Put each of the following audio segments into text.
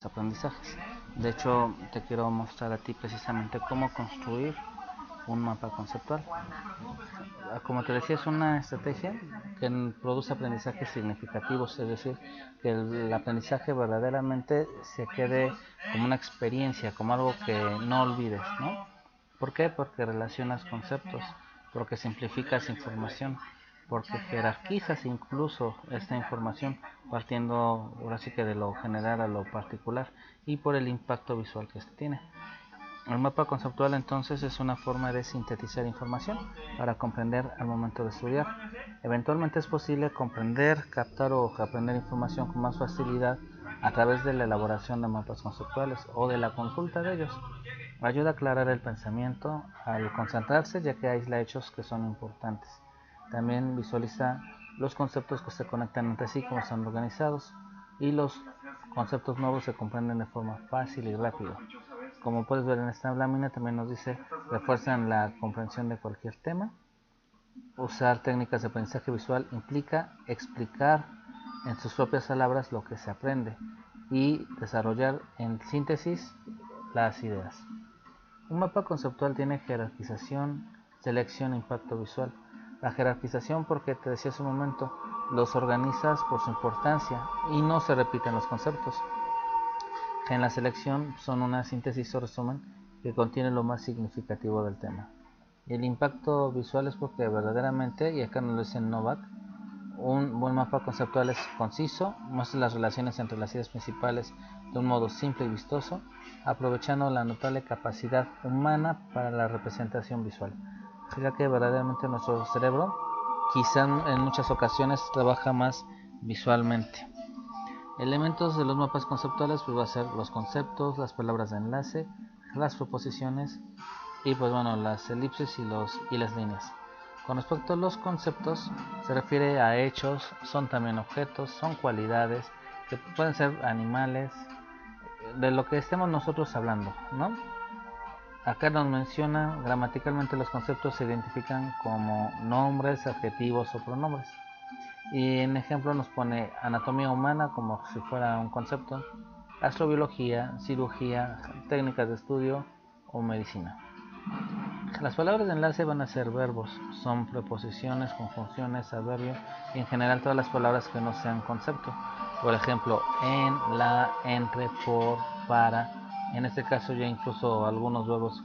aprendizajes. De hecho, te quiero mostrar a ti precisamente cómo construir un mapa conceptual. Como te decía, es una estrategia que produce aprendizajes significativos, es decir, que el aprendizaje verdaderamente se quede como una experiencia, como algo que no olvides, ¿no? ¿Por qué? Porque relacionas conceptos, porque simplificas información, porque jerarquizas incluso esta información partiendo ahora sí que de lo general a lo particular y por el impacto visual que este tiene. El mapa conceptual entonces es una forma de sintetizar información para comprender al momento de estudiar. Eventualmente es posible comprender, captar o aprender información con más facilidad a través de la elaboración de mapas conceptuales o de la consulta de ellos. Ayuda a aclarar el pensamiento al concentrarse, ya que aísla hechos que son importantes. También visualiza los conceptos que se conectan entre sí, como están organizados, y los conceptos nuevos se comprenden de forma fácil y rápida. Como puedes ver en esta lámina, también nos dice refuerzan la comprensión de cualquier tema. Usar técnicas de aprendizaje visual implica explicar en sus propias palabras lo que se aprende y desarrollar en síntesis las ideas. Un mapa conceptual tiene jerarquización, selección e impacto visual. La jerarquización, porque te decía hace un momento, los organizas por su importancia y no se repiten los conceptos. En la selección son una síntesis o resumen que contiene lo más significativo del tema. Y el impacto visual es porque verdaderamente, y acá nos lo dice Novak, un buen mapa conceptual es conciso, muestra las relaciones entre las ideas principales de un modo simple y vistoso, aprovechando la notable capacidad humana para la representación visual, ya que verdaderamente nuestro cerebro quizá en muchas ocasiones trabaja más visualmente. Elementos de los mapas conceptuales pues va a ser los conceptos, las palabras de enlace, las proposiciones y pues bueno, las elipses y las líneas. Con respecto a los conceptos, se refiere a hechos, son también objetos, son cualidades, que pueden ser animales, de lo que estemos nosotros hablando, ¿no? Acá nos menciona gramaticalmente los conceptos se identifican como nombres, adjetivos o pronombres. Y en ejemplo nos pone anatomía humana como si fuera un concepto, astrobiología, cirugía, técnicas de estudio o medicina. Las palabras de enlace van a ser verbos, son preposiciones, conjunciones, adverbio y en general todas las palabras que no sean concepto. Por ejemplo, en, la, entre, por, para. En este caso ya incluso algunos verbos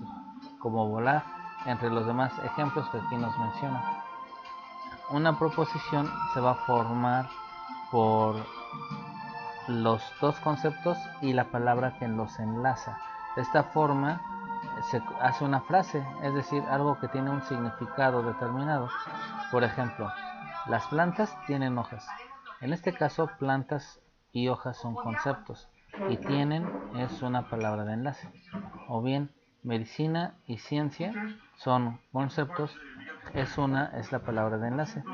como volar, entre los demás ejemplos que aquí nos menciona. Una proposición se va a formar por los dos conceptos y la palabra que los enlaza. De esta forma se hace una frase, es decir, algo que tiene un significado determinado. Por ejemplo, las plantas tienen hojas. En este caso, plantas y hojas son conceptos y tienen es una palabra de enlace. O bien, medicina y ciencia son conceptos, es la palabra de enlace.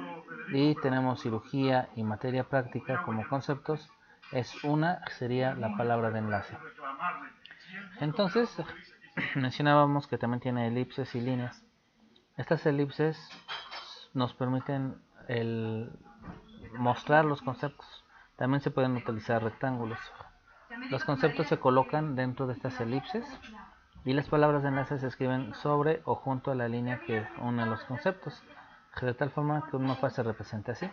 Y tenemos cirugía y materia práctica como conceptos, sería la palabra de enlace. Entonces, mencionábamos que también tiene elipses y líneas. Estas elipses nos permiten mostrar los conceptos. También se pueden utilizar rectángulos. Los conceptos se colocan dentro de estas elipses y las palabras de enlace se escriben sobre o junto a la línea que une los conceptos, de tal forma que un mapa se representa así.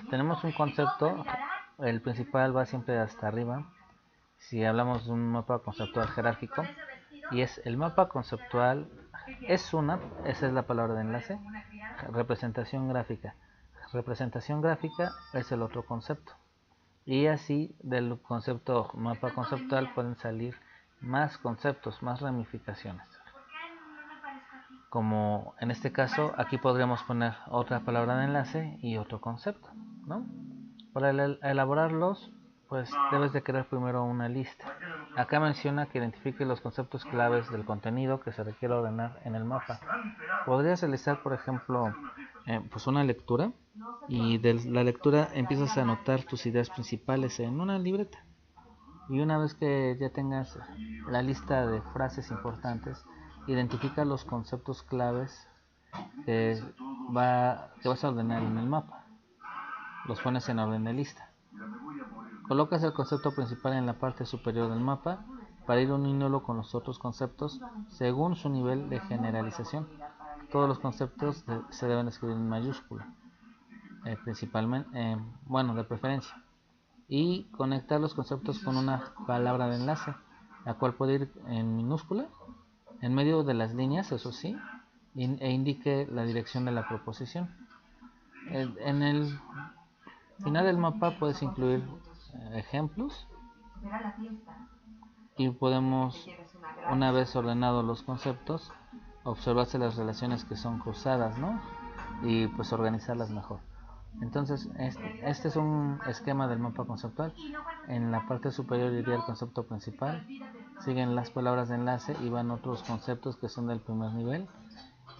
Tenemos un concepto, el principal va siempre hasta arriba, si hablamos de un mapa conceptual jerárquico, y es el mapa conceptual, esa es la palabra de enlace, representación gráfica. Representación gráfica es el otro concepto. Y así del concepto mapa conceptual pueden salir más conceptos, más ramificaciones. Como en este caso, aquí podríamos poner otra palabra de enlace y otro concepto, ¿no? Para elaborarlos, pues debes de crear primero una lista. Acá menciona que identifique los conceptos claves del contenido que se requiere ordenar en el mapa. Podrías realizar, por ejemplo, pues una lectura y de la lectura empiezas a anotar tus ideas principales en una libreta. Y una vez que ya tengas la lista de frases importantes, identifica los conceptos claves que vas a ordenar en el mapa. Los pones en orden de lista. Colocas el concepto principal en la parte superior del mapa para ir uniéndolo con los otros conceptos según su nivel de generalización. Todos los conceptos se deben escribir en mayúscula, principalmente, de preferencia, y conectar los conceptos con una palabra de enlace, la cual puede ir en minúscula, en medio de las líneas, eso sí, e indique la dirección de la proposición. En el final del mapa puedes incluir ejemplos y podemos, una vez ordenados los conceptos, observarse las relaciones que son cruzadas, ¿no? Y pues organizarlas mejor. Entonces este es un esquema del mapa conceptual. En la parte superior iría el concepto principal, siguen las palabras de enlace y van otros conceptos que son del primer nivel,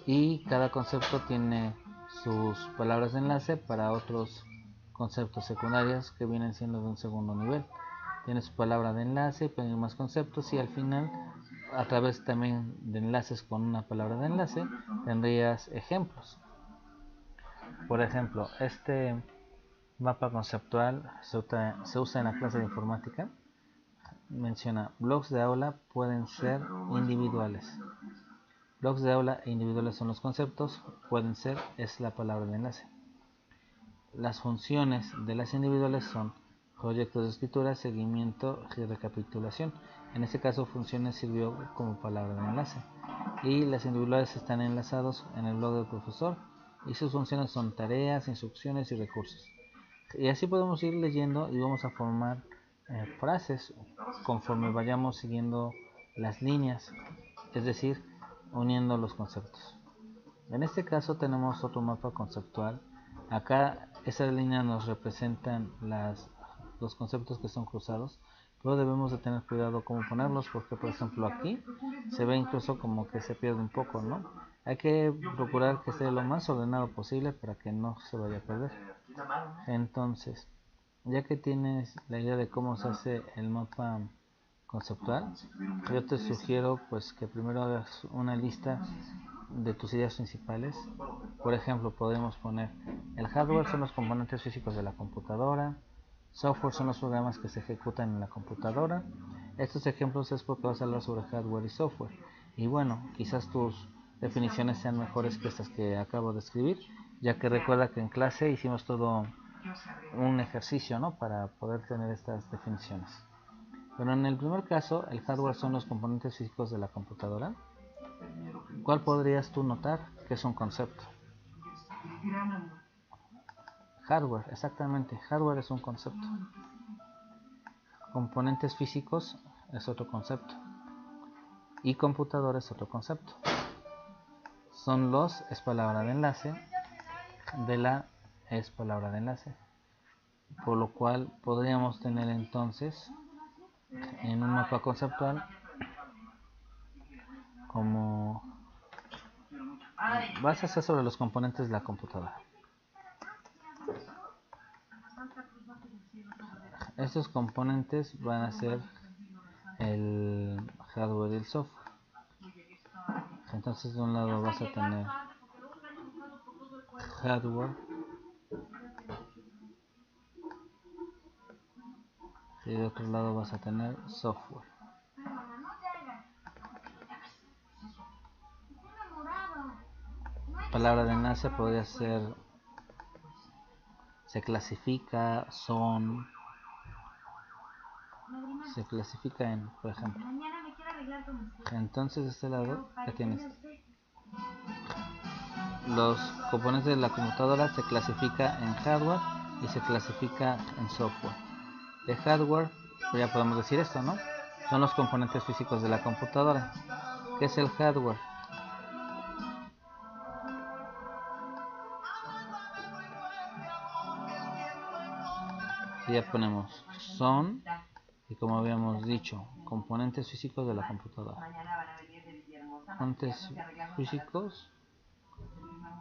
y cada concepto tiene sus palabras de enlace para otros conceptos secundarios que vienen siendo de un segundo nivel. Tiene su palabra de enlace, tiene más conceptos, y al final, a través también de enlaces con una palabra de enlace, tendrías ejemplos. Por ejemplo, este mapa conceptual se usa en la clase de informática. Menciona: blogs de aula pueden ser individuales. Blogs de aula e individuales son los conceptos, pueden ser es la palabra de enlace. Las funciones de las individuales son proyectos de escritura, seguimiento y recapitulación. En este caso, funciones sirvió como palabra de enlace. Y las individuales están enlazados en el blog del profesor, y sus funciones son tareas, instrucciones y recursos. Y así podemos ir leyendo y vamos a formar frases conforme vayamos siguiendo las líneas, es decir, uniendo los conceptos. En este caso tenemos otro mapa conceptual. Acá esas líneas nos representan los conceptos que son cruzados, pero debemos de tener cuidado cómo ponerlos, porque por ejemplo aquí se ve incluso como que se pierde un poco, ¿no? Hay que procurar que esté lo más ordenado posible para que no se vaya a perder. Entonces, ya que tienes la idea de cómo se hace el mapa conceptual, yo te sugiero pues que primero hagas una lista de tus ideas principales. Por ejemplo, podemos poner: el hardware son los componentes físicos de la computadora, software son los programas que se ejecutan en la computadora. Estos ejemplos es porque vas a hablar sobre hardware y software, y bueno, quizás tus definiciones sean mejores que estas que acabo de escribir, ya que recuerda que en clase hicimos todo un ejercicio, ¿no?, para poder tener estas definiciones. Pero en el primer caso, el hardware son los componentes físicos de la computadora. ¿Cuál podrías tú notar que es un concepto? Hardware, exactamente, hardware es un concepto. Componentes físicos es otro concepto. Y computadora es otro concepto. Son los es palabra de enlace, de la es palabra de enlace. Por lo cual podríamos tener entonces en un mapa conceptual como vas a hacer sobre los componentes de la computadora. Estos componentes van a ser el hardware y el software. Entonces de un lado vas a tener hardware y de otro lado vas a tener software. Palabra de enlace podría ser se clasifica, son, se clasifica en, por ejemplo. Entonces de este lado ya tienes los componentes de la computadora, se clasifica en hardware y se clasifica en software. De hardware, pues ya podemos decir esto, ¿no? Son los componentes físicos de la computadora. ¿Qué es el hardware? Y ya ponemos son, y como habíamos dicho, componentes físicos de la computadora. Componentes físicos,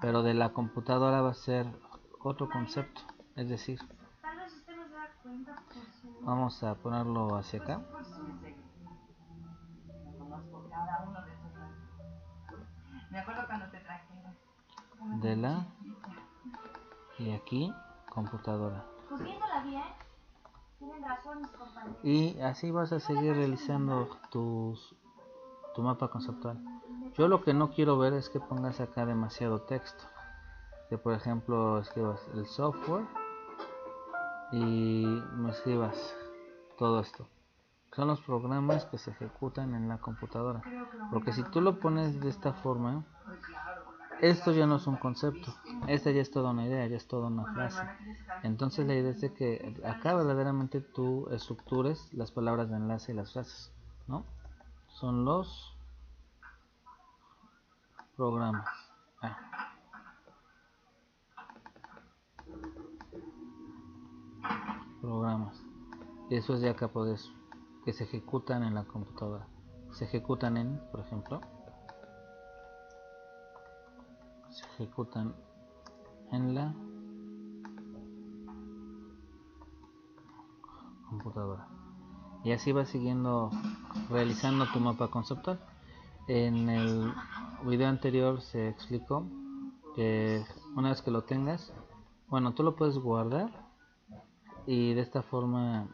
pero de la computadora va a ser otro concepto, es decir, vamos a ponerlo hacia acá. De la y aquí computadora. Y así vas a seguir realizando tu mapa conceptual. Yo lo que no quiero ver es que pongas acá demasiado texto. Que por ejemplo escribas el software y me escribas todo esto. Son los programas que se ejecutan en la computadora. Porque si tú lo pones de esta forma, esto ya no es un concepto. Esta ya es toda una idea, ya es toda una frase. Entonces la idea es de que acá verdaderamente tú estructures las palabras de enlace y las frases, ¿no? Son los programas. Programas. Y eso es ya acá puedes que se ejecutan en la computadora. Se ejecutan en, por ejemplo, se ejecutan en la computadora. Y así vas siguiendo realizando tu mapa conceptual. En el video anterior se explicó que una vez que lo tengas, bueno, tú lo puedes guardar y de esta forma,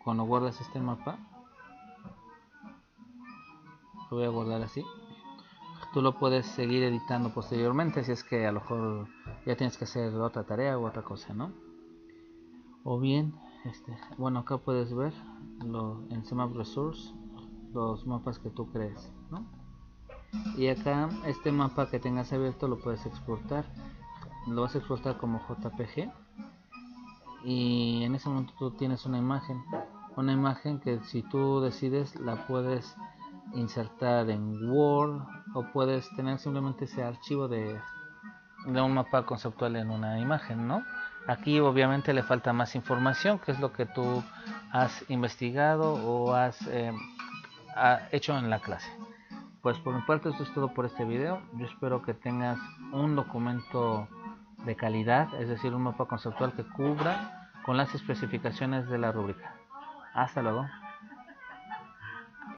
cuando guardas este mapa, lo voy a guardar así. Tú lo puedes seguir editando posteriormente si es que a lo mejor ya tienes que hacer otra tarea u otra cosa, ¿no? O bien, bueno, acá puedes ver en CMap Resource los mapas que tú crees, ¿no? Y acá este mapa que tengas abierto lo puedes exportar. Lo vas a exportar como JPG y en ese momento tú tienes una imagen que si tú decides la puedes insertar en Word o puedes tener simplemente ese archivo de un mapa conceptual en una imagen, ¿no? Aquí obviamente le falta más información, que es lo que tú has investigado o has hecho en la clase. Pues por mi parte eso es todo por este video. Yo espero que tengas un documento de calidad, es decir, un mapa conceptual que cubra con las especificaciones de la rúbrica. Hasta luego.